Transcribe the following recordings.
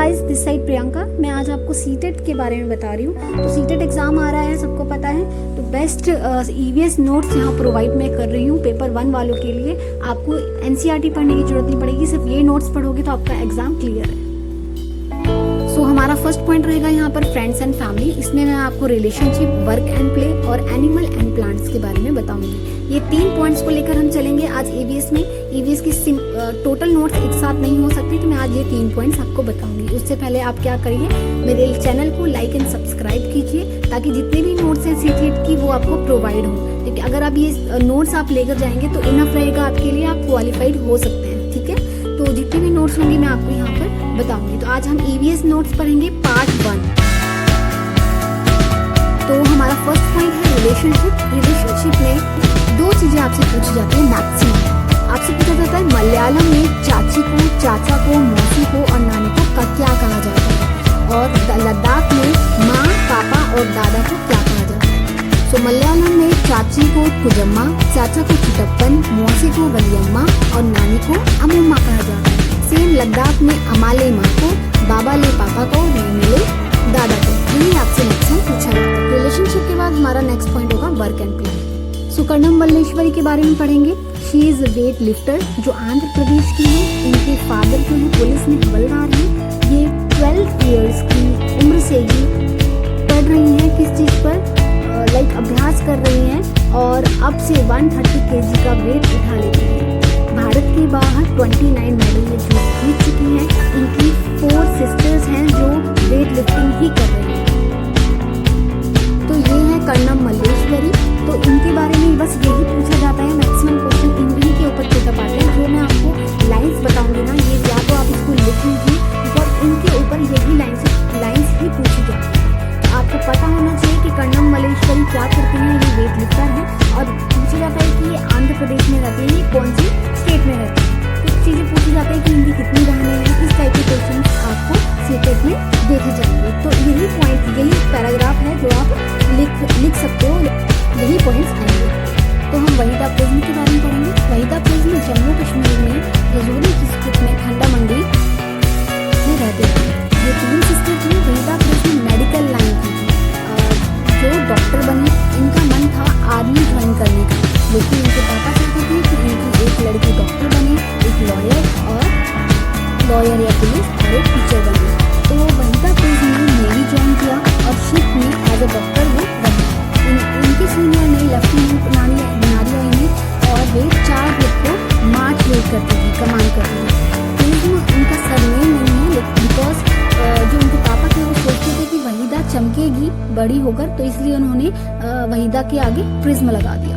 Guys, this side Priyanka. मैं आज आपको सीटेट के बारे में बता रही हूँ। तो सीटेट एग्ज़ाम आ रहा है, सबको पता है। तो बेस्ट ईवीएस नोट्स यहाँ प्रोवाइड मैं कर रही हूँ पेपर 1 वालों के लिए। आपको एनसीईआरटी पढ़ने की जरूरत नहीं पड़ेगी, सिर्फ ये नोट्स पढ़ोगे तो आपका एग्ज़ाम क्लियर है। सो हमारा फर्स्ट पॉइंट रहेगा यहाँ पर फ्रेंड्स एंड फैमिली। इसमें मैं आपको रिलेशनशिप, वर्क एंड प्ले और एनिमल एंड प्लांट्स के बारे में बताऊंगी। ये 3 पॉइंट्स को लेकर हम चलेंगे आज ईवीएस में। ईवीएस की टोटल नोट्स एक साथ नहीं हो सकती, तो मैं आज ये 3 पॉइंट्स आपको बताऊंगी। उससे पहले आप क्या करिए, मेरे चैनल को लाइक एंड सब्सक्राइब कीजिए, ताकि जितने भी नोट्स हैं सीटेट की वो आपको प्रोवाइड हो। क्योंकि अगर आप ये नोट्स आप लेकर जाएंगे तो इनफ रहेगा आपके लिए, आप क्वालिफाइड हो सकते हैं। ठीक है, तो जितने भी नोट्स होंगे मैं आपको यहाँ पर बताऊंगी। तो आज हम ईवीएस नोट्स पढ़ेंगे पार्ट 1। तो हमारा फर्स्ट पॉइंट है रिलेशनशिप। रिलेशनशिप में 2 चीजें आपसे पूछी जाती है मैक्सिमम। आपसे पूछा जाता है मलयालम में चाची को, चाचा को, मौसी को और नानी को क्या कहा जाता है, और लद्दाख में माँ, पापा और दादा को क्या कहा जाता है। तो मलयालम में चाची को कुजम्मा, चाचा को चिटप्पन, मौसी को वलियम्मा और नानी को अमुम्मा कहा जाता है। सेम लद्दाख में अमाले माँ को, बाबा ले पापा को, मेले दादा को। यही आपसे मैक्सिमम पूछा जाता है। रिलेशनशिप के बाद हमारा नेक्स्ट पॉइंट होगा वर्क एंड प्ले। सुकर्णम मल्लेश्वरी के बारे में पढ़ेंगे। शी इज वेट लिफ्टर, जो आंध्र प्रदेश की है। इनके फादर जो है पुलिस में हवलदार हैं। ये 12 इयर्स की उम्र से ही पढ़ रही हैं किस चीज़ पर, अभ्यास कर रही हैं, और अब से 130 kg का वेट उठा लेती हैं। भारत के बाहर 29 मेडल ये जीत चुकी हैं। इनकी 4 सिस्टर्स हैं जो वेट लिफ्टिंग ही कर रही हैं। तो ये है कर्णम मल्लेश्वरी। तो इनके बारे में बस यही पूछा जाता है, मैक्सिमम क्वेश्चन इन्हीं के ऊपर चेकअप आते हैं। जो मैं आपको लाइन्स बताऊंगी ना, ये या तो आप इसको लिख लीजिए, और इनके ऊपर यही लाइन्स ही पूछी जाती है। तो आपको पता होना चाहिए कि कर्णम मल्लेश्वरी क्या करती हैं। ये वेट लिफ्टर है, और पूछा जाता है कि ये आंध्र प्रदेश में रहती है, ये कौन सी स्टेट में रहती है। कुछ चीज़ें पूछी जाती है कि इनकी कितनी बहनें हैं। इस टाइप के क्वेश्चन आपको सीटेट में देखे जाएंगे। तो यही पॉइंट, यही पैराग्राफ है जो आप लिख सकते हो, यही पॉइंट्स आएंगे। तो हम वहीदा प्रिज्म के बारे में पढ़ेंगे। वहीदा प्रिज्म जम्मू कश्मीर में रजौरी डिस्ट्रिक्ट में खंडा मंडी में रहते हैं। ये 3 सिस्टर थी। वहीदा प्रिज्म मेडिकल लाइन की थी, जो डॉक्टर बनी। इनका मन था आर्मी ज्वाइन करने का, लेकिन इनके पापा चाहते थे कि इनकी एक लड़की डॉक्टर बने, एक लॉयर या पुलिस और एक टीचर बने। तो वहीदा प्रिज्म ने नेवी ज्वाइन किया और शिप में एज ए डॉक्टर वो बनी। इनके सीनियर ने लेफ्टिनेंट नारिया ने, और वे 4 लोग को मार्च लीड करती थी, कमांड करती थी। प्रिज्म उनका सरनेम नहीं है, बिकॉज जो उनके पापा थे वो सोचते थे कि वहीदा चमकेगी बड़ी होकर, तो इसलिए उन्होंने वहीदा के आगे प्रिज्म लगा दिया।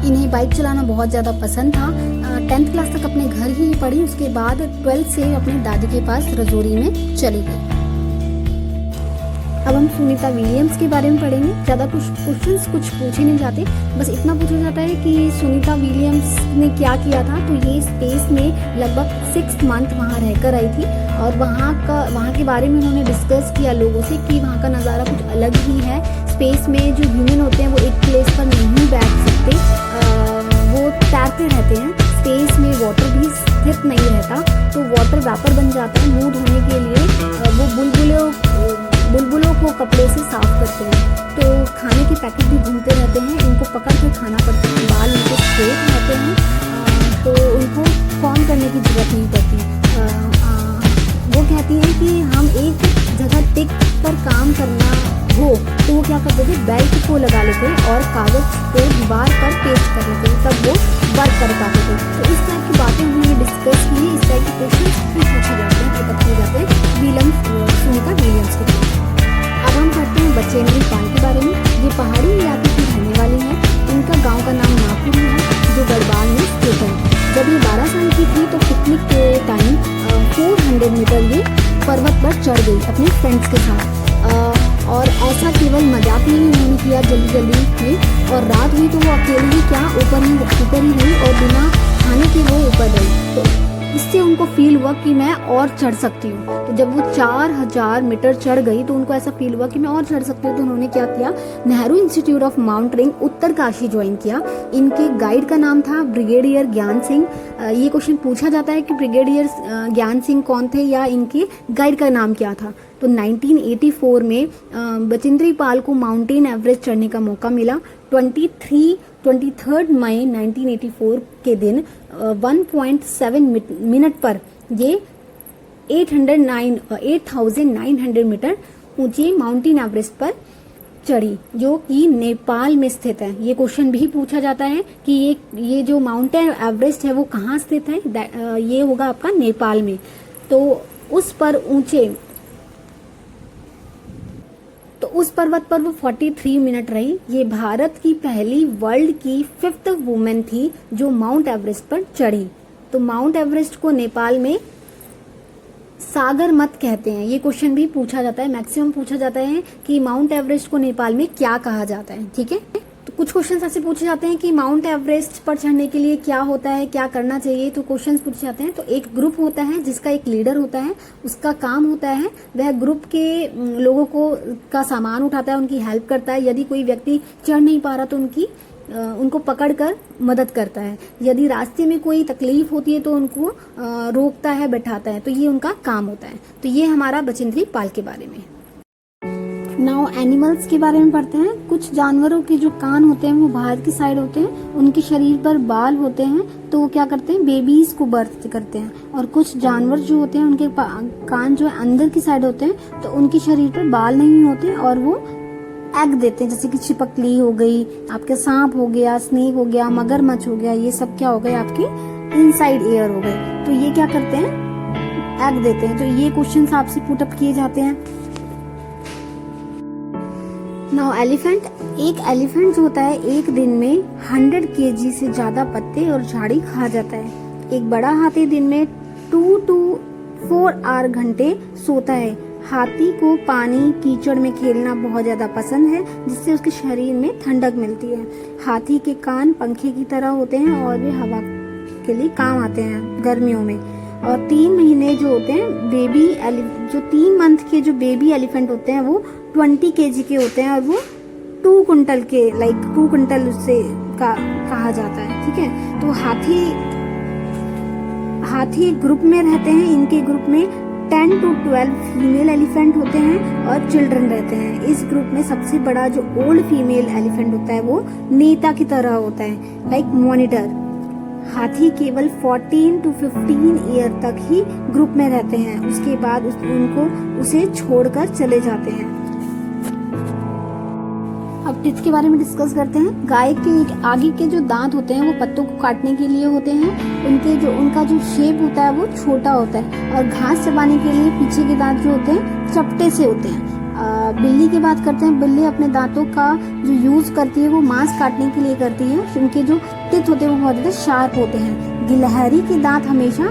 इन्हें बाइक चलाना बहुत ज़्यादा पसंद था। 10th क्लास तक अपने घर ही पढ़ी, उसके बाद 12th से अपने दादी के पास रजौरी में चली गई। अब हम सुनीता विलियम्स के बारे में पढ़ेंगे। ज़्यादा क्वेश्चंस कुछ पूछे नहीं जाते, बस इतना पूछा जाता है कि सुनीता विलियम्स ने क्या किया था। तो ये स्पेस में लगभग 6 मंथ वहाँ रहकर आई थी, और वहाँ के बारे में उन्होंने डिस्कस किया लोगों से कि वहाँ का नज़ारा कुछ अलग ही है। स्पेस में जो ह्यूमन होते हैं वो एक प्लेस पर नहीं बैठ सकते, वो तैरते रहते हैं। स्पेस में वाटर भी स्थिर नहीं रहता, तो वाटर वेपर बन जाता है। मुंह धोने के लिए वो बुलबुलों को कपड़े से साफ करते हैं। तो खाने के पैकेट भी घूमते रहते हैं, इनको पकड़ के खाना पड़ता है। बाल उनके स्ट्रेट रहते हैं, तो उनको कॉम करने की जरूरत नहीं पड़ती। वो कहती हैं कि हम एक जगह टिक पर काम करना हो तो वो क्या करते थे, बेल्ट को लगा लेते और कागज को दीवार पर पेस्ट कर लेते, तब वो वर्क कर पाते थे। तो इस टाइप की बातें उन्होंने डिस्कस की। इस टाइप के क्वेश्चन पूछे जाते हैं, पता किए जाते हैं सुनीता विलियम्स के बारे में। अब हम पढ़ते हैं बचेंद्री पाल के बारे में। ये पहाड़ी इलाके की रहने वाली हैं। इनका गांव का नाम नागपुरी है, जो गढ़वाल में स्थित है। जब ये 12 साल की थी तो पिकनिक के टाइम 400 मीटर ये पर्वत पर चढ़ गई अपने फ्रेंड्स के साथ। और ऐसा केवल मजाक में ही उन्होंने किया जल्दी में, और रात हुई तो वो अकेली ही क्या ऊपर ही रही, और बिना खाने के वो ऊपर गई। तो इससे उनको फील हुआ कि मैं और चढ़ सकती हूँ। तो जब वो 4000 मीटर चढ़ गई तो उनको ऐसा फील हुआ कि मैं और चढ़ सकती हूँ। तो उन्होंने क्या किया, Nehru institute of mountaineering Uttarkashi join किया। इनके गाइड का नाम था ब्रिगेडियर ज्ञान सिंह। ये क्वेश्चन पूछा जाता है कि ब्रिगेडियर ज्ञान सिंह कौन थे या इनके गाइड का नाम क्या था। तो 1984 में बचिंद्री पाल को माउंटेन एवरेस्ट चढ़ने का मौका मिला। 23 मई 1984 के दिन 1.7 मिनट पर ये 8,900 मीटर ऊंचे माउंटेन एवरेस्ट पर चढ़ी, जो कि नेपाल में स्थित है। ये क्वेश्चन भी पूछा जाता है कि ये जो माउंटेन एवरेस्ट है वो कहाँ स्थित है। ये होगा आपका नेपाल में। तो उस पर्वत पर वो 43 मिनट रही। ये भारत की पहली वर्ल्ड की 5th वुमेन थी जो माउंट एवरेस्ट पर चढ़ी। तो माउंट एवरेस्ट को नेपाल में सागर मत कहते हैं। ये क्वेश्चन भी पूछा जाता है, मैक्सिमम पूछा जाता है कि माउंट एवरेस्ट को नेपाल में क्या कहा जाता है। ठीक है, तो कुछ क्वेश्चन ऐसे पूछे जाते हैं कि माउंट एवरेस्ट पर चढ़ने के लिए क्या होता है, क्या करना चाहिए। तो क्वेश्चन पूछे जाते हैं। तो एक ग्रुप होता है जिसका एक लीडर होता है, उसका काम होता है वह ग्रुप के लोगों का सामान उठाता है, उनकी हेल्प करता है। यदि कोई व्यक्ति चढ़ नहीं पा रहा तो उनको पकड़कर मदद करता है। यदि रास्ते में कोई तकलीफ होती है तो उनको रोकता है, बैठाता है। तो ये उनका काम होता है। तो ये हमारा बचिंद्री पाल के बारे में। नाउ एनिमल्स के बारे में पढ़ते हैं। कुछ जानवरों के जो कान होते हैं वो बाहर की साइड होते हैं, उनके शरीर पर बाल होते हैं, तो वो क्या करते हैं, बेबीज को बर्थ करते हैं। और कुछ जानवर जो होते हैं उनके कान जो है अंदर की साइड होते हैं, तो उनके शरीर पर बाल नहीं होते और वो एग देते हैं। जैसे कि छिपकली हो गई, आपके सांप हो गया, स्नेक हो गया, मगरमच्छ हो गया, ये सब क्या हो गए, आपके इनसाइड एयर हो गए। तो ये क्या करते हैं, एग देते हैं। तो ये क्वेश्चन आपसे पुट अप किए जाते हैं। Now elephant. एक एलिफेंट जो होता है एक दिन में 100 kg से ज्यादा पत्ते और झाड़ी खा जाता है। एक बड़ा हाथी दिन में 2 to 4 घंटे सोता है। हाथी को पानी कीचड़ में खेलना बहुत ज्यादा पसंद है, जिससे उसके शरीर में ठंडक मिलती है। हाथी के कान पंखे की तरह होते हैं और वे हवा के लिए काम आते हैं गर्मियों में। और 3 महीने जो होते हैं जो 3 मंथ के जो बेबी एलिफेंट होते हैं वो 20 kg के होते हैं और वो 2 क्विंटल के 2 क्विंटल उससे कहा जाता है। ठीक है, तो हाथी ग्रुप में रहते हैं। इनके ग्रुप में 10 to 12 फीमेल एलिफेंट होते हैं और चिल्ड्रन रहते हैं। इस ग्रुप में सबसे बड़ा जो ओल्ड फीमेल एलिफेंट होता है वो नेता की तरह होता है, लाइक मॉनिटर। हाथी केवल 14 to 15 ईयर तक ही ग्रुप में रहते हैं, उसके बाद उसे छोड़कर चले जाते हैं। अब टिथ के बारे में डिस्कस करते हैं। गाय के आगे के जो दांत होते हैं वो पत्तों को काटने के लिए होते हैं। उनका जो शेप होता है वो छोटा होता है। और घास चबाने के लिए पीछे के दांत जो होते हैं चपटे से होते हैं। बिल्ली की बात करते हैं। बिल्ली अपने दांतों का जो यूज करती है वो मांस काटने के लिए करती है। उनके जो टिथ होते हैं वो बहुत ज्यादा शार्प होते हैं। गिलहरी के दांत हमेशा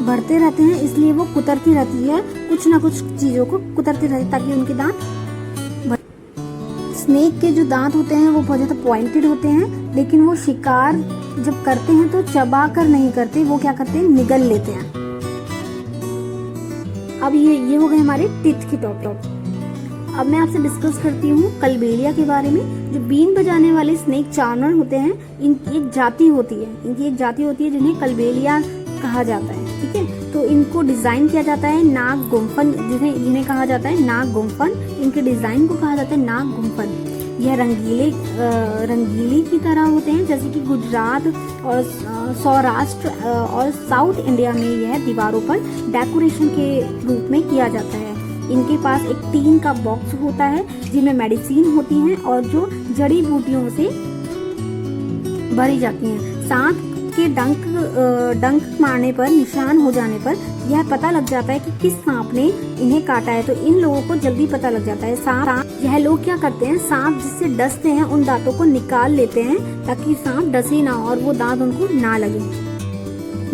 बढ़ते रहते हैं, इसलिए वो कुतरती रहती है, कुछ ना कुछ चीजों को कुतरती रहती है ताकि उनके दांत। स्नेक के जो दांत होते हैं वो बहुत ज्यादा पॉइंटेड होते हैं, लेकिन वो शिकार जब करते हैं तो चबा कर नहीं करते, वो क्या करते हैं, निगल लेते हैं। अब ये हो गए हमारे टिथ के टॉप। अब मैं आपसे डिस्कस करती हूँ कलबेलिया के बारे में। जो बीन बजाने वाले स्नेक चार्मर होते हैं, इनकी एक जाति होती है जिन्हें कलबेलिया कहा जाता है। ठीक है, तो इनको डिजाइन किया जाता है नाग गुम्फन, जिन्हें कहा जाता है नाग गुम्फन। इनके डिजाइन को कहा जाता है नाग गुम्फन। यह रंगीली की तरह होते हैं, जैसे कि गुजरात और सौराष्ट्र और साउथ इंडिया में यह दीवारों पर डेकोरेशन के रूप में किया जाता है। इनके पास एक टीन का बॉक्स होता है जिनमें मेडिसिन होती है और जो जड़ी बूटियों से भरी जाती हैं। सांप के डंक मारने पर, निशान हो जाने पर यह पता लग जाता है कि किस सांप ने इन्हें काटा है। तो इन लोगों को जल्दी पता लग जाता है। यह लोग क्या करते हैं, सांप जिससे डसते हैं उन दांतों को निकाल लेते हैं ताकि सांप डसे ना और वो दांत उनको ना लगे।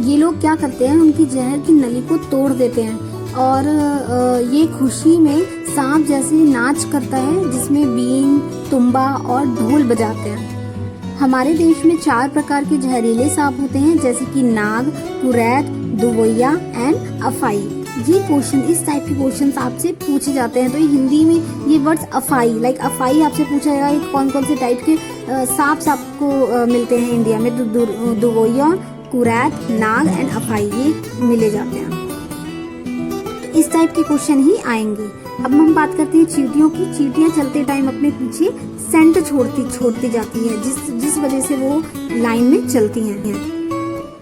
ये लोग क्या करते हैं, उनकी जहर की नली को तोड़ देते हैं और ये खुशी में सांप जैसे नाच करता है, जिसमें बीन, तुम्बा और ढोल बजाते हैं। हमारे देश में 4 प्रकार के जहरीले सांप होते हैं, जैसे कि नाग, कुरैत, दुवैया एंड अफाई। ये क्वेश्चन, इस टाइप के क्वेश्चन आपसे पूछे जाते हैं। तो हिंदी में ये वर्ड्स अफाई, लाइक अफाई आपसे पूछा जाएगा कि कौन कौन से टाइप के सांप आपको मिलते हैं इंडिया में। तो दुवैया, कुरैत, नाग एंड अफाई ये मिले जाते हैं। इस टाइप के क्वेश्चन ही आएंगे। अब हम बात करते हैं चींटियों की। चींटियां चलते टाइम अपने पीछे सेंट छोड़ती जाती है, जिस वजह से वो लाइन में चलती हैं,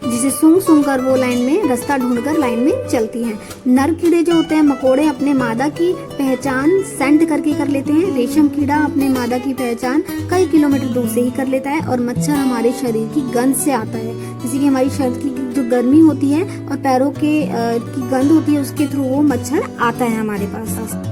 जिसे सूंघ कर वो लाइन में रास्ता ढूंढकर लाइन में चलती हैं। नर कीड़े जो होते हैं, मकोड़े, अपने मादा की पहचान सेंट करके कर लेते हैं। रेशम कीड़ा अपने मादा की पहचान कई किलोमीटर दूर से ही कर लेता है। और मच्छर हमारे शरीर की गंध से आता है, जैसे कि हमारी शरीर की जो गर्मी होती है और पैरों के की गंध होती है, उसके थ्रू वो मच्छर आता है हमारे पास।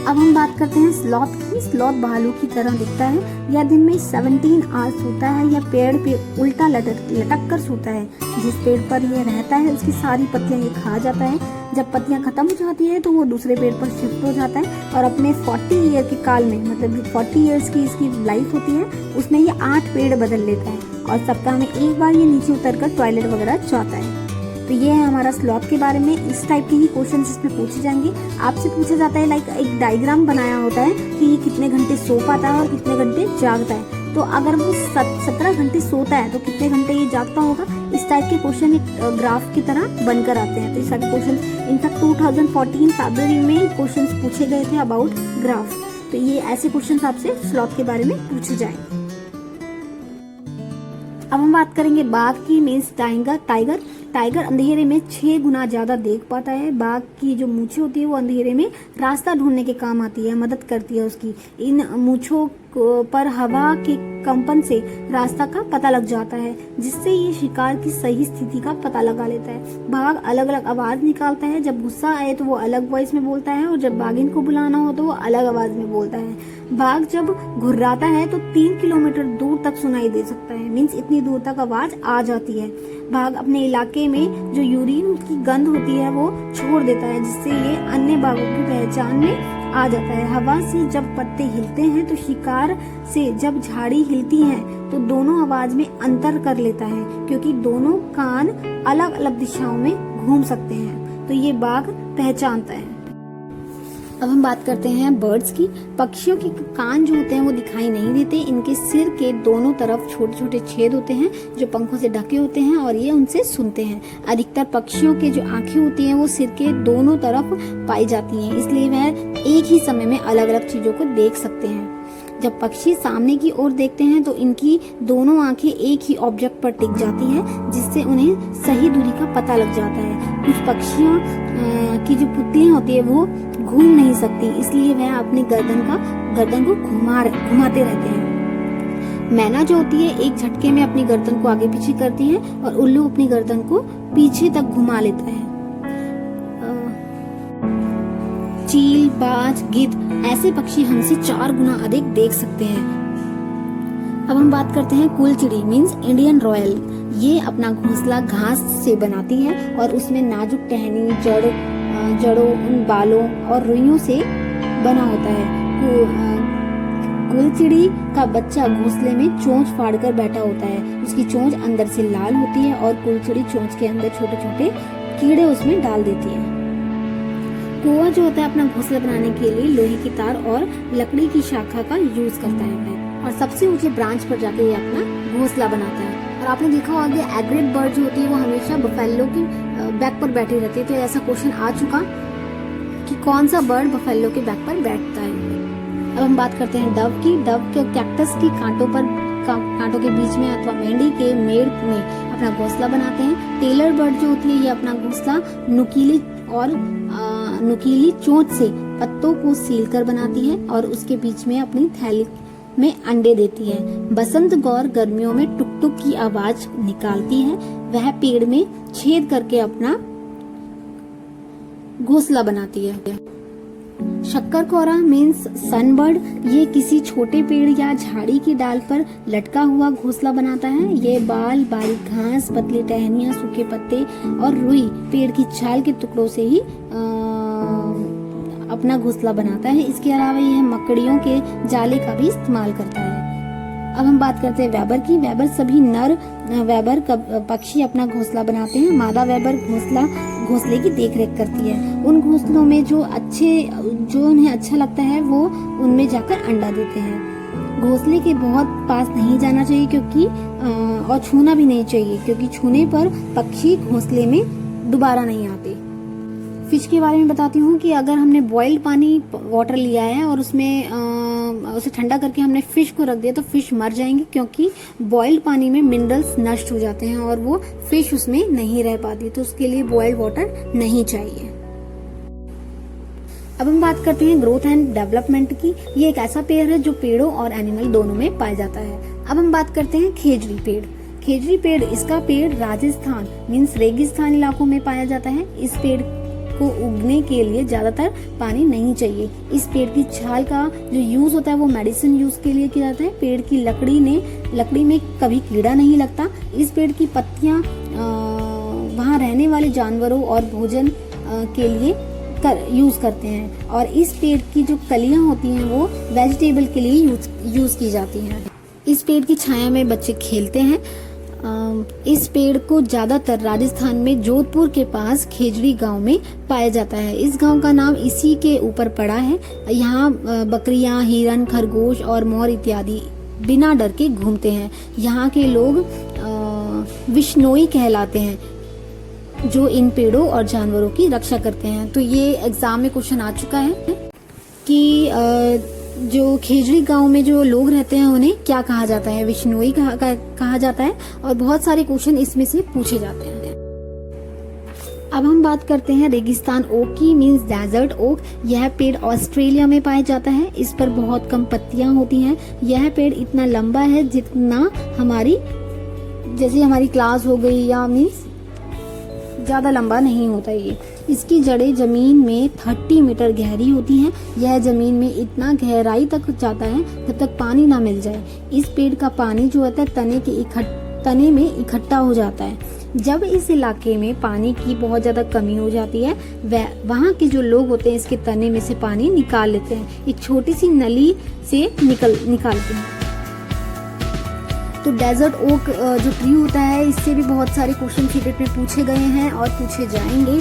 अब हम बात करते हैं स्लॉथ की। स्लॉथ भालू की तरह दिखता है। यह दिन में 17 आवर्स सोता है। यह पेड़ पे उल्टा लटक कर सोता है। जिस पेड़ पर यह रहता है उसकी सारी पत्तियां ये खा जाता है। जब पत्तियां खत्म हो जाती है तो वो दूसरे पेड़ पर शिफ्ट हो जाता है और अपने 40 ईयर के काल में, मतलब 40 ईयर्स की इसकी लाइफ होती है, उसमें ये 8 पेड़ बदल लेता है और सप्ताह में एक बार ये नीचे उतरकर टॉयलेट वगैरह जाता है। तो ये है हमारा स्लॉथ के बारे में। इस टाइप के ही क्वेश्चन इसमें पूछे जाएंगे। आपसे पूछा जाता है, लाइक एक डायग्राम बनाया होता है कि ये कितने घंटे सो पाता है और कितने घंटे जागता है। तो अगर वो 17 घंटे सोता है तो कितने घंटे ये जागता होगा, इस टाइप के क्वेश्चन एक ग्राफ की तरह बनकर आते हैं। तो इस सारे क्वेश्चन इनफैक्ट 2014 फरवरी में क्वेश्चन पूछे गए थे अबाउट ग्राफ। तो ये ऐसे क्वेश्चन आपसे स्लॉथ के बारे में पूछे जाएंगे। अब हम बात करेंगे बाघ की, मीन्स टाइगर। टाइगर अंधेरे में 6 गुना ज्यादा देख पाता है। बाघ की जो मूछें होती है वो अंधेरे में रास्ता ढूंढने के काम आती है, मदद करती है उसकी। इन मूछों पर हवा के कंपन से रास्ता का पता लग जाता है, जिससे ये शिकार की सही स्थिति का पता लगा लेता है। बाघ अलग अलग आवाज निकालता है। जब गुस्सा आए तो वो अलग वॉइस में बोलता है और जब बाघिन को बुलाना हो तो वो अलग आवाज में बोलता है। बाघ जब घुर्राता है तो 3 किलोमीटर दूर तक सुनाई दे सकता है, मीन्स इतनी दूर तक आवाज आ जाती है। बाघ अपने इलाके में जो यूरिन की गंध होती है वो छोड़ देता है, जिससे ये अन्य बाघों की पहचान में आ जाता है। हवा से जब पत्ते हिलते हैं तो शिकार से जब झाड़ी हिलती है तो दोनों आवाज में अंतर कर लेता है, क्योंकि दोनों कान अलग अलग दिशाओं में घूम सकते हैं। तो ये बाघ पहचानता है। अब हम बात करते हैं बर्ड्स की। पक्षियों के कान जो होते हैं वो दिखाई नहीं देते। इनके सिर के दोनों तरफ छोटे छोटे छेद होते हैं जो पंखों से ढके होते हैं और ये उनसे सुनते हैं। अधिकतर पक्षियों के जो आंखें होती हैं वो सिर के दोनों तरफ पाई जाती हैं, इसलिए वह एक ही समय में अलग अलग चीजों को देख सकते हैं। जब पक्षी सामने की ओर देखते हैं तो इनकी दोनों आंखें एक ही ऑब्जेक्ट पर टिक जाती हैं, जिससे उन्हें सही दूरी का पता लग जाता है। कुछ पक्षियों की जो पुतलियां होती है वो घूम नहीं सकती, इसलिए वह अपनी गर्दन को घुमाते रहते हैं। मैना जो होती है एक झटके में अपनी गर्दन को आगे पीछे करती है और उल्लू अपनी गर्दन को पीछे तक घुमा लेता है। चील, बाज, गिद्ध ऐसे पक्षी हमसे 4 गुना अधिक देख सकते हैं। अब हम बात करते हैं कुलचिड़ी, मीन्स इंडियन रॉयल। ये अपना घोंसला घास से बनाती है और उसमें नाजुक टहनी, जड़ों, उन बालों और रुइयों से बना होता है। कुलचिड़ी का बच्चा घोंसले में चोंच फाड़कर बैठा होता है। उसकी चोंच अंदर से लाल होती है और कुलचिड़ी चोंच के अंदर छोटे छोटे कीड़े उसमें डाल देती है। कौवा जो होता है अपना घोंसला बनाने के लिए लोहे की तार और लकड़ी की शाखा का यूज करता है और सबसे ऊंचे ब्रांच पर जाके ये अपना घोंसला बनाता है। और आपने देखा होगा एग्रेट बर्ड जो होती है वो हमेशा बफेलो की बैक पर बैठी रहती है। तो ऐसा क्वेश्चन आ चुका कि कौन सा बर्ड बफेलो के बैक पर बैठता है। अब हम बात करते हैं डव की। डव के कैक्टस की कांटों के बीच में अथवा मेंढी के मेड़ में अपना घोंसला बनाते हैं। टेलर बर्ड जो होती है ये अपना घोंसला नुकीली चोंच से पत्तों को सील कर बनाती है और उसके बीच में अपनी थैली में अंडे देती है। बसंत गौर गर्मियों में टुक टुक की आवाज निकालती है। वह पेड़ में छेद करके अपना घोंसला बनाती है। शक्करकौरा मीन्स सनबर्ड, ये किसी छोटे पेड़ या झाड़ी की डाल पर लटका हुआ घोंसला बनाता है। ये बाल, बारीक घास, पतली टहनियां, सूखे पत्ते और रुई पेड़ की छाल के टुकड़ों से ही अपना घोंसला बनाता है। इसके अलावा यह मकड़ियों के जाले का भी इस्तेमाल करता है। अब हम बात करते हैं वेबर की। वेबर सभी नर वेबर पक्षी अपना घोंसला बनाते हैं। मादा वेबर घोंसले की देखरेख करती है। उन घोंसलों में जो उन्हें अच्छा लगता है वो उनमें जाकर अंडा देते हैं। घोंसले के बहुत पास नहीं जाना चाहिए और छूना भी नहीं चाहिए, क्योंकि छूने पर पक्षी घोंसले में दोबारा नहीं आते। फिश के बारे में बताती हूँ कि अगर हमने बॉइल्ड वाटर लिया है और उसमें उसे ठंडा करके हमने फिश को रख दिया तो फिश मर जाएंगे, क्योंकि बॉइल्ड पानी में मिनरल्स नष्ट हो जाते हैं और वो फिश उसमें नहीं रह पाती, तो उसके लिए बॉइल्ड वाटर नहीं चाहिए। अब हम बात करते हैं ग्रोथ एंड डेवलपमेंट की। ये एक ऐसा पेड़ है जो पेड़ों और एनिमल दोनों में पाया जाता है। अब हम बात करते हैं खेजड़ी पेड़। खेजड़ी पेड़, इसका पेड़ राजस्थान मीन्स रेगिस्तान इलाकों में पाया जाता है। इस पेड़ को उगने के लिए ज्यादातर पानी नहीं चाहिए। इस पेड़ की छाल का जो यूज होता है वो मेडिसिन यूज के लिए किया जाता है। पेड़ की लकड़ी में कभी कीड़ा नहीं लगता। इस पेड़ की पत्तियां वहाँ रहने वाले जानवरों और भोजन के लिए यूज करते हैं, और इस पेड़ की जो कलियां होती हैं वो वेजिटेबल के लिए यूज की जाती हैं। इस पेड़ की छाया में बच्चे खेलते हैं। इस पेड़ को ज्यादातर राजस्थान में जोधपुर के पास खेजड़ी गांव में पाया जाता है। इस गांव का नाम इसी के ऊपर पड़ा है। यहाँ बकरियां, हिरन, खरगोश और मोर इत्यादि बिना डर के घूमते हैं। यहाँ के लोग विश्नोई कहलाते हैं, जो इन पेड़ों और जानवरों की रक्षा करते हैं। तो ये एग्जाम में क्वेश्चन आ चुका है कि जो खेजड़ी गांव में जो लोग रहते हैं उन्हें क्या कहा जाता है, विश्नोई कहा जाता है, और बहुत सारे क्वेश्चन इसमें से पूछे जाते हैं। अब हम बात करते हैं रेगिस्तान ओक की, मींस डेजर्ट ओक। यह पेड़ ऑस्ट्रेलिया में पाया जाता है। इस पर बहुत कम पत्तियां होती हैं। यह पेड़ इतना लंबा है जितना हमारी क्लास हो गई, या मींस ज्यादा लंबा नहीं होता ये। इसकी जड़ें जमीन में 30 मीटर गहरी होती हैं। यह जमीन में इतना गहराई तक जाता है जब तक पानी ना मिल जाए। इस पेड़ का पानी जो होता है तने में इकट्ठा हो जाता है। जब इस इलाके में पानी की बहुत ज्यादा कमी हो जाती है, वहाँ के जो लोग होते हैं इसके तने में से पानी निकाल लेते हैं, एक छोटी सी नली से निकालते हैं। तो डेजर्ट ओक जो ट्री होता है, इससे भी बहुत सारे क्वेश्चन सीटेट में पूछे गए हैं और पूछे जाएंगे।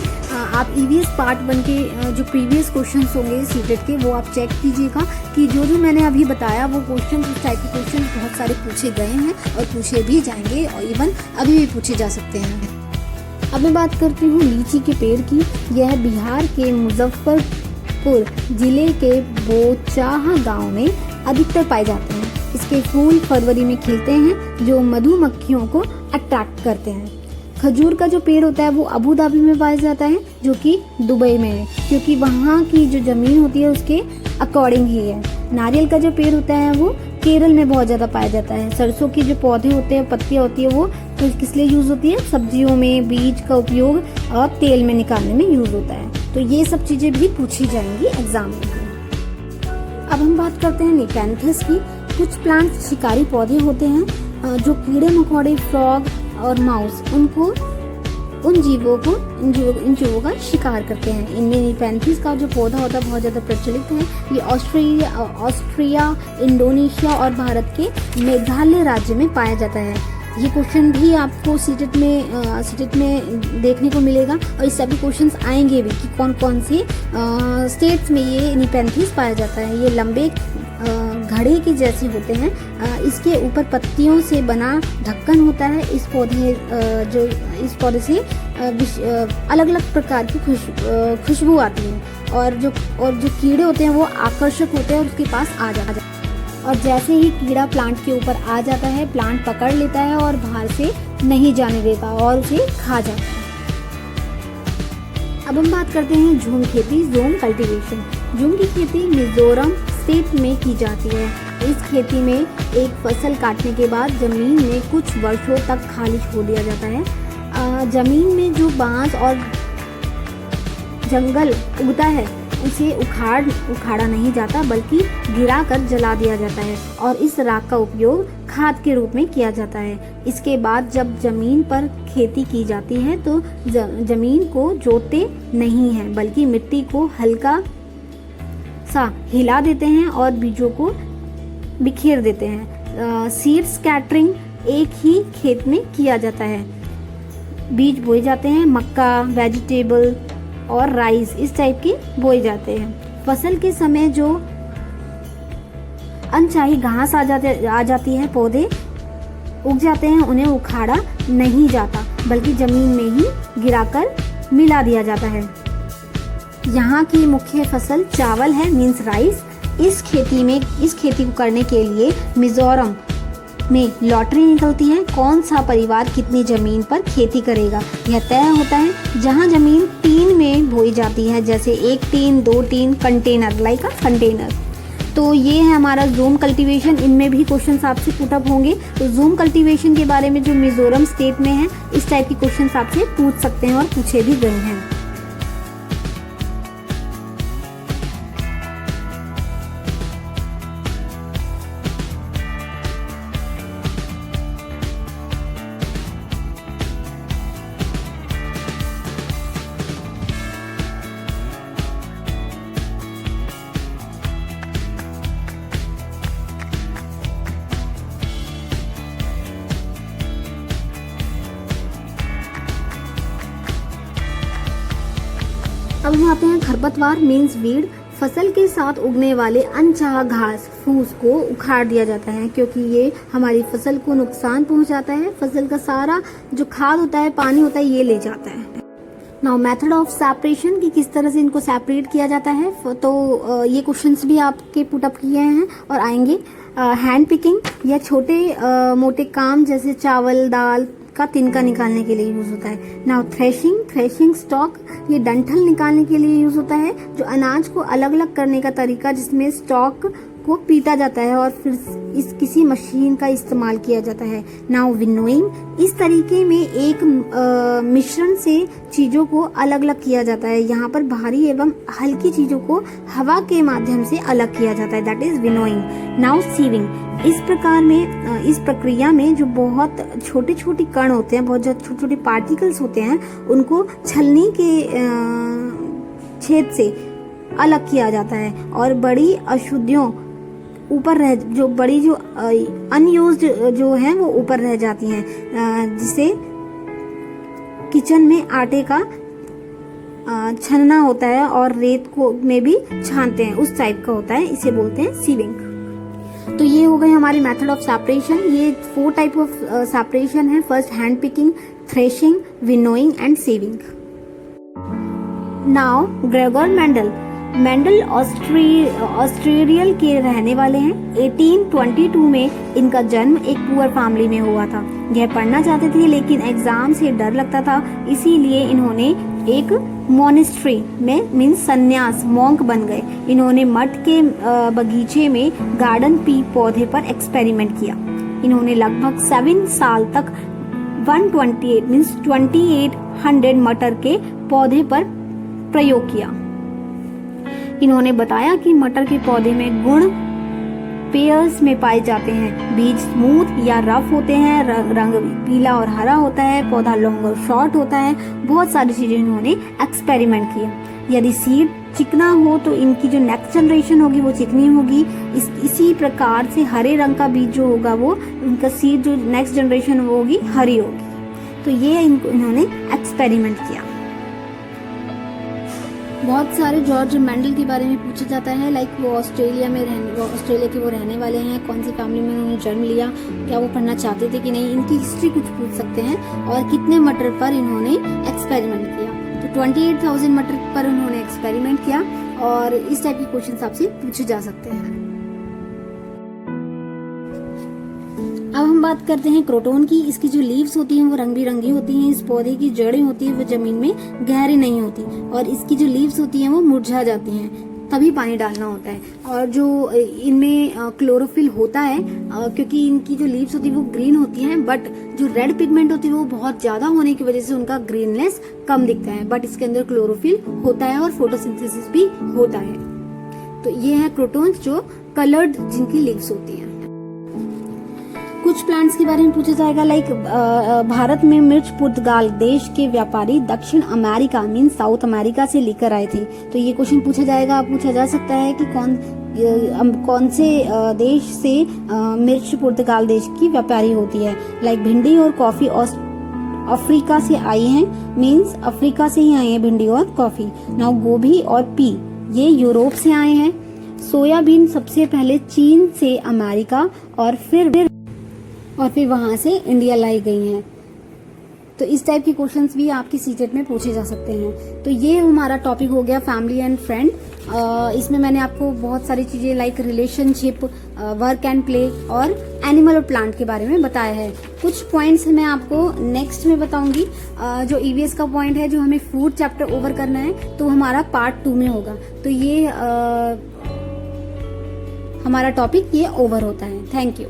आप ईवीएस पार्ट 1 के जो प्रीवियस क्वेश्चंस होंगे सीटेट के, वो आप चेक कीजिएगा कि जो मैंने अभी बताया वो क्वेश्चन, इस टाइप के क्वेश्चन बहुत सारे पूछे गए हैं और पूछे भी जाएंगे, और इवन अभी भी पूछे जा सकते हैं। अब मैं बात करती हूँ लीची के पेड़ की। यह बिहार के मुजफ्फरपुर जिले के बोचाहा गाँव में अधिकतर पाए जाते हैं। इसके फूल फरवरी में खिलते हैं, जो मधुमक्खियों को अट्रैक्ट करते हैं। खजूर का जो पेड़ होता है वो अबू धाबी में पाया जाता है, जो कि दुबई में है, क्योंकि वहाँ की जो जमीन होती है उसके अकॉर्डिंग ही है। नारियल का जो पेड़ होता है वो केरल में बहुत ज्यादा पाया जाता है। सरसों के जो पौधे होते हैं, पत्तियां होती है, वो तो किस लिए यूज होती है? सब्जियों में बीज का उपयोग और तेल में निकालने में यूज होता है। तो ये सब चीजें भी पूछी जाएंगी एग्जाम में। अब हम बात करते हैं निपेंथस की। कुछ प्लांट शिकारी पौधे होते हैं जो कीड़े मकोड़े, फ्रॉग और माउस इन जीवों का शिकार करते हैं। इनमें निपेंथिस का जो पौधा होता है बहुत ज्यादा प्रचलित है। ये ऑस्ट्रिया, इंडोनेशिया और भारत के मेघालय राज्य में पाया जाता है। ये क्वेश्चन भी आपको सीटेट में देखने को मिलेगा, और इस सभी क्वेश्चंस आएंगे भी कि कौन कौन से स्टेट्स में ये निपेंथिस पाया जाता है। ये लंबे घड़े के जैसे होते हैं। इसके ऊपर पत्तियों से बना ढक्कन होता है। इस पौधे से अलग अलग प्रकार की खुशबू आती है, और जो कीड़े होते हैं वो आकर्षक होते हैं और उसके पास आ जाते हैं। और जैसे ही कीड़ा प्लांट के ऊपर आ जाता है, प्लांट पकड़ लेता है और बाहर से नहीं जाने देता और उसे खा जाता है। अब हम बात करते हैं झूम खेती, ज़ूम कल्टीवेशन। झूम की खेती मिजोरम स्टेट में की जाती है। इस खेती में एक फसल काटने के बाद जमीन में कुछ वर्षों तक खाली छोड़ दिया जाता है। जमीन में जो बांस और जंगल उगता है उसे उखाड़ा नहीं जाता, बल्कि गिरा कर जला दिया जाता है, और इस राख का उपयोग खाद के रूप में किया जाता है। इसके बाद जब जमीन पर खेती की जाती है तो जमीन को जोतते नहीं हैं, बल्कि मिट्टी को हल्का सा हिला देते हैं और बीजों को बिखेर देते हैं। सीड स्कैटरिंग एक ही खेत में किया जाता है। बीज बोए जाते हैं, मक्का, वेजिटेबल और राइस इस टाइप के बोए जाते हैं। फसल के समय जो अनचाही घास आ जाती है, पौधे उग जाते हैं, उन्हें उखाड़ा नहीं जाता बल्कि जमीन में ही गिराकर मिला दिया जाता है। यहाँ की मुख्य फसल चावल है, मीन्स राइस। इस खेती को करने के लिए मिजोरम में लॉटरी निकलती है। कौन सा परिवार कितनी जमीन पर खेती करेगा यह तय होता है। जहाँ जमीन 3 में बोई जाती है, जैसे 1 tin, 2 tin, container, like a container. तो ये है हमारा ज़ूम कल्टीवेशन। इनमें भी क्वेश्चंस आपसे पुटअप होंगे। तो ज़ूम कल्टीवेशन के बारे में जो मिजोरम स्टेट में है, इस टाइप के क्वेश्चंस आपसे पूछ सकते हैं और पूछे भी गए हैं। अब हम आते हैं खरपतवार, मीन्स वीड। फसल के साथ उगने वाले अनचाहा घास फूस को उखाड़ दिया जाता है क्योंकि ये हमारी फसल को नुकसान पहुंचाता है। फसल का सारा जो खाद होता है, पानी होता है, ये ले जाता है। नाउ मेथड ऑफ सेपरेशन, कि किस तरह से इनको सेपरेट किया जाता है, तो ये क्वेश्चंस भी आपके पुटअप किए हैं और आएंगे। हैंड पिकिंग, या छोटे मोटे काम जैसे चावल, दाल का तिनका निकालने के लिए यूज होता है। नाउ थ्रेशिंग स्टॉक, ये डंठल निकालने के लिए यूज होता है, जो अनाज को अलग अलग करने का तरीका जिसमें स्टॉक को पीटा जाता है और फिर इस किसी मशीन का इस्तेमाल किया जाता है। नाउ विनोइंग, इस तरीके में एक मिश्रण से चीजों को अलग अलग किया जाता है। यहाँ पर भारी एवं हल्की चीजों को हवा के माध्यम से अलग किया जाता है, that is winnowing. Now sieving, इस प्रक्रिया में जो बहुत छोटे छोटे कण होते हैं, बहुत छोटे छोटे पार्टिकल्स होते हैं, उनको छलनी के छेद से अलग किया जाता है और बड़ी अशुद्धियों ऊपर जो अनयूज्ड जो है वो ऊपर रह जाती हैं, जिसे किचन में आटे का छनना होता है और रेत को में भी छानते हैं, उस टाइप का होता है, इसे बोलते हैं सीविंग। तो ये हो गए हमारे मेथड ऑफ सेपरेशन। ये 4 टाइप ऑफ सेपरेशन है। First hand picking, threshing, winnowing and sieving. Now Gregor Mendel Australia के रहने वाले हैं। 1822 में इनका जन्म एक पुअर फैमिली में हुआ था। यह पढ़ना चाहते थे लेकिन एग्जाम से डर लगता था, इसीलिए इन्होंने एक मोनेस्ट्री में मीन्स संन्यास मॉन्क बन गए। इन्होंने मठ के बगीचे में गार्डन पी पौधे पर एक्सपेरिमेंट किया। इन्होंने लगभग 7 साल तक 2800 मटर के पौधे पर प्रयोग किया। इन्होंने बताया कि मटर के पौधे में गुण पेयर्स में पाए जाते हैं। बीज स्मूथ या रफ होते हैं, रंग पीला और हरा होता है, पौधा लॉन्ग और शॉर्ट होता है। बहुत सारी चीजें इन्होंने एक्सपेरिमेंट किए। यदि सीड चिकना हो तो इनकी जो नेक्स्ट जनरेशन होगी वो चिकनी होगी। इसी प्रकार से हरे रंग का बीज जो होगा वो उनका सीड जो नेक्स्ट जनरेशन वो होगी हरी होगी। तो ये इन्होंने एक्सपेरिमेंट किया। बहुत सारे जॉर्ज मेंडल के बारे में पूछा जाता है, लाइक वो ऑस्ट्रेलिया के वो रहने वाले हैं, कौन सी फैमिली में उन्होंने जन्म लिया, क्या वो पढ़ना चाहते थे कि नहीं, इनकी हिस्ट्री कुछ पूछ सकते हैं, और कितने मटर पर इन्होंने एक्सपेरिमेंट किया। तो 28,000 मटर पर उन्होंने एक्सपेरिमेंट किया और इस टाइप के क्वेश्चन आपसे पूछे जा सकते हैं। अब हम बात करते हैं क्रोटोन की। इसकी जो लीव्स होती हैं वो रंग बिरंगी होती हैं। इस पौधे की जड़ें होती है वो जमीन में गहरी नहीं होती और इसकी जो लीव्स होती हैं वो मुरझा जाती हैं, तभी पानी डालना होता है। और जो इनमें क्लोरोफिल होता है, क्योंकि इनकी जो लीव्स होती है वो ग्रीन होती हैं, बट जो रेड पिगमेंट होती है वो बहुत ज्यादा होने की वजह से उनका ग्रीननेस कम दिखता है, बट इसके अंदर क्लोरोफिल होता है और फोटोसिंथेसिस भी होता है। तो ये है क्रोटोन्स, जो कलर्ड जिनकी लीव्स होती हैं। कुछ प्लांट्स के बारे में पूछा जाएगा लाइक भारत में मिर्च पुर्तगाल देश के व्यापारी दक्षिण अमेरिका मीन साउथ अमेरिका से लेकर आए थे। तो ये क्वेश्चन पूछा जाएगा, पूछा जा सकता है कि कौन से देश से मिर्च पुर्तगाल देश की व्यापारी होती है। लाइक भिंडी और कॉफी अफ्रीका से आई हैं, मीन्स अफ्रीका से ही आई है भिंडी और कॉफी। नाउ गोभी और पी ये यूरोप से आए हैं। सोयाबीन सबसे पहले चीन से अमेरिका और फिर वहां से इंडिया लाई गई हैं। तो इस टाइप के क्वेश्चंस भी आपकी सीटेट में पूछे जा सकते हैं। तो ये हमारा टॉपिक हो गया फैमिली एंड फ्रेंड। इसमें मैंने आपको बहुत सारी चीजें like relationship, work and play और एनिमल और प्लांट के बारे में बताया है। कुछ पॉइंट्स मैं आपको नेक्स्ट में बताऊंगी। जो ईवीएस का पॉइंट है जो हमें फूड चैप्टर ओवर करना है तो हमारा पार्ट 2 में होगा। तो ये हमारा टॉपिक ये ओवर होता है। Thank you.